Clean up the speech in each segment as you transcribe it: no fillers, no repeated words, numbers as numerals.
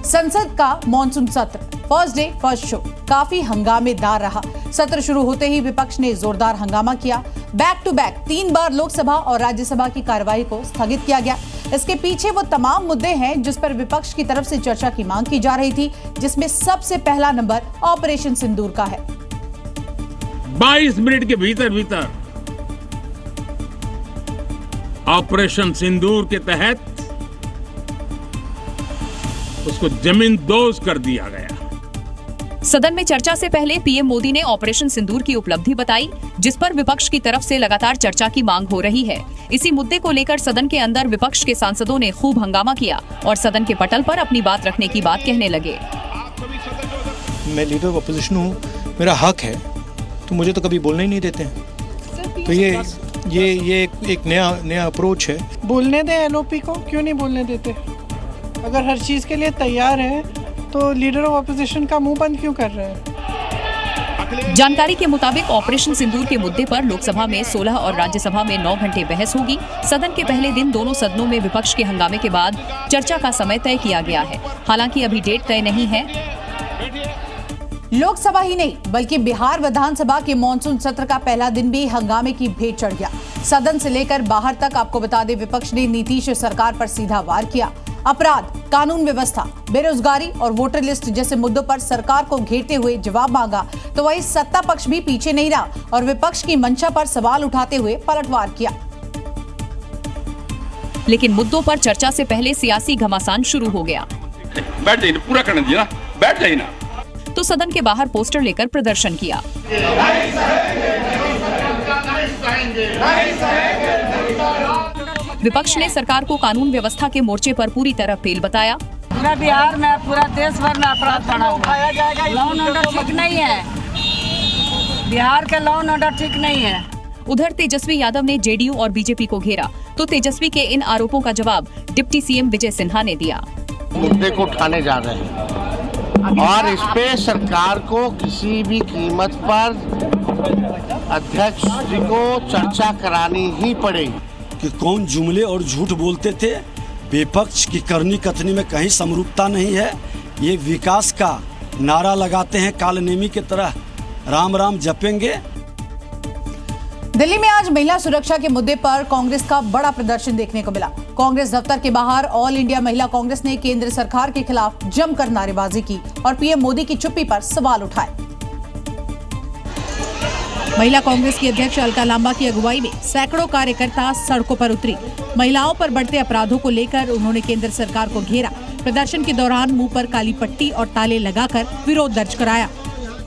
संसद का मॉनसून सत्र फर्स्ट डे फर्स्ट शो काफी हंगामेदार रहा। सत्र शुरू होते ही विपक्ष ने जोरदार हंगामा किया। बैक टू बैक 3 बार लोकसभा और राज्यसभा की कार्रवाई को स्थगित किया गया। इसके पीछे वो तमाम मुद्दे हैं जिस पर विपक्ष की तरफ से चर्चा की मांग की जा रही थी, जिसमें सबसे पहला नंबर ऑपरेशन सिंदूर का है। 22 मिनट के भीतर ऑपरेशन सिंदूर के तहत उसको जमींदोज कर दिया गया। सदन में चर्चा से पहले पीएम मोदी ने ऑपरेशन सिंदूर की उपलब्धि बताई, जिस पर विपक्ष की तरफ से लगातार चर्चा की मांग हो रही है। इसी मुद्दे को लेकर सदन के अंदर विपक्ष के सांसदों ने खूब हंगामा किया और सदन के पटल पर अपनी बात रखने की बात कहने लगे। मैं लीडर ऑफ अपोजिशन हूँ, मेरा हक है, तो मुझे तो कभी बोलने ही नहीं देते हैं। तो ये एक नया अप्रोच है। बोलने दें एलओपी को, क्यों नहीं बोलने देते? अगर हर चीज के लिए तैयार है तो लीडर ऑफ अपोजिशन का मुंह बंद क्यों कर रहे हैं? जानकारी के मुताबिक ऑपरेशन सिंदूर के मुद्दे पर लोकसभा में 16 और राज्यसभा में 9 घंटे बहस होगी। सदन के पहले दिन दोनों सदनों में विपक्ष के हंगामे के बाद चर्चा का समय तय किया गया है। हालांकि अभी डेट तय नहीं है। लोकसभा ही नहीं बल्कि बिहार विधानसभा के मॉनसून सत्र का पहला दिन भी हंगामे की भेंट चढ़ गया। सदन से लेकर बाहर तक आपको बता दें, विपक्ष ने नीतीश सरकार पर सीधा वार किया। अपराध, कानून व्यवस्था, बेरोजगारी और वोटर लिस्ट जैसे मुद्दों पर सरकार को घेरते हुए जवाब मांगा, तो वही सत्ता पक्ष भी पीछे नहीं रहा और विपक्ष की मंशा पर सवाल उठाते हुए पलटवार किया। लेकिन मुद्दों पर चर्चा से पहले सियासी घमासान शुरू हो गया। बैठ जाइए, पूरा करने दिया ना, बैठ जाइए ना। तो सदन के बाहर पोस्टर लेकर प्रदर्शन किया। विपक्ष ने सरकार को कानून व्यवस्था के मोर्चे पर पूरी तरह फेल बताया। पूरा बिहार में, पूरा देश भर में अपराध बढ़ा हुआ है। लॉ एंड ऑर्डर ठीक नहीं है, बिहार का लॉ एंड ऑर्डर ठीक नहीं है। उधर तेजस्वी यादव ने जेडीयू और बीजेपी को घेरा, तो तेजस्वी के इन आरोपों का जवाब डिप्टी सीएम विजय सिन्हा ने दिया। मुद्दे को उठाने जा रहे हैं और इस पे सरकार को किसी भी कीमत पर अध्यक्ष जी को चर्चा करानी ही पड़ेगी कि कौन जुमले और झूठ बोलते थे। विपक्ष की करनी कथनी में कहीं समरूपता नहीं है। ये विकास का नारा लगाते हैं, कालनेमी की तरह राम राम जपेंगे। दिल्ली में आज महिला सुरक्षा के मुद्दे पर कांग्रेस का बड़ा प्रदर्शन देखने को मिला। कांग्रेस दफ्तर के बाहर ऑल इंडिया महिला कांग्रेस ने केंद्र सरकार के खिलाफ जमकर नारेबाजी की और पीएम मोदी की चुप्पी पर सवाल उठाए। महिला कांग्रेस की अध्यक्ष अलका लांबा की अगुवाई में सैकड़ों कार्यकर्ता सड़कों पर उतरी। महिलाओं पर बढ़ते अपराधों को लेकर उन्होंने केंद्र सरकार को घेरा। प्रदर्शन के दौरान मुंह पर काली पट्टी और ताले लगाकर विरोध दर्ज कराया।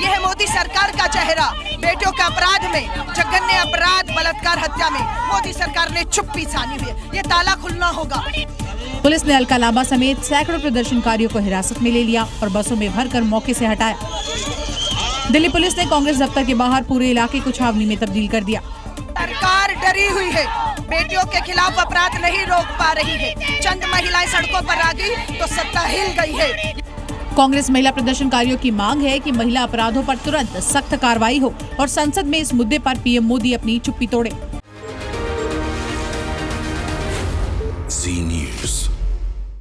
यह है मोदी सरकार का चेहरा। बेटियों के अपराध में, जघन्य अपराध, बलात्कार, हत्या में मोदी सरकार ने चुप्पी सानी हुई है। ये ताला खुलना होगा। पुलिस ने अलका लांबा समेत सैकड़ों प्रदर्शनकारियों को हिरासत में ले लिया और बसों में भरकर मौके से हटाया। दिल्ली पुलिस ने कांग्रेस दफ्तर के बाहर पूरे इलाके को छावनी में तब्दील कर दिया। सरकार डरी हुई है, बेटियों के खिलाफ अपराध नहीं रोक पा रही है। चंद महिलाएं सड़कों पर आ गई तो सत्ता हिल गई है। कांग्रेस महिला प्रदर्शनकारियों की मांग है कि महिला अपराधों पर तुरंत सख्त कार्रवाई हो और संसद में इस मुद्दे पर पीएम मोदी अपनी चुप्पी तोड़े।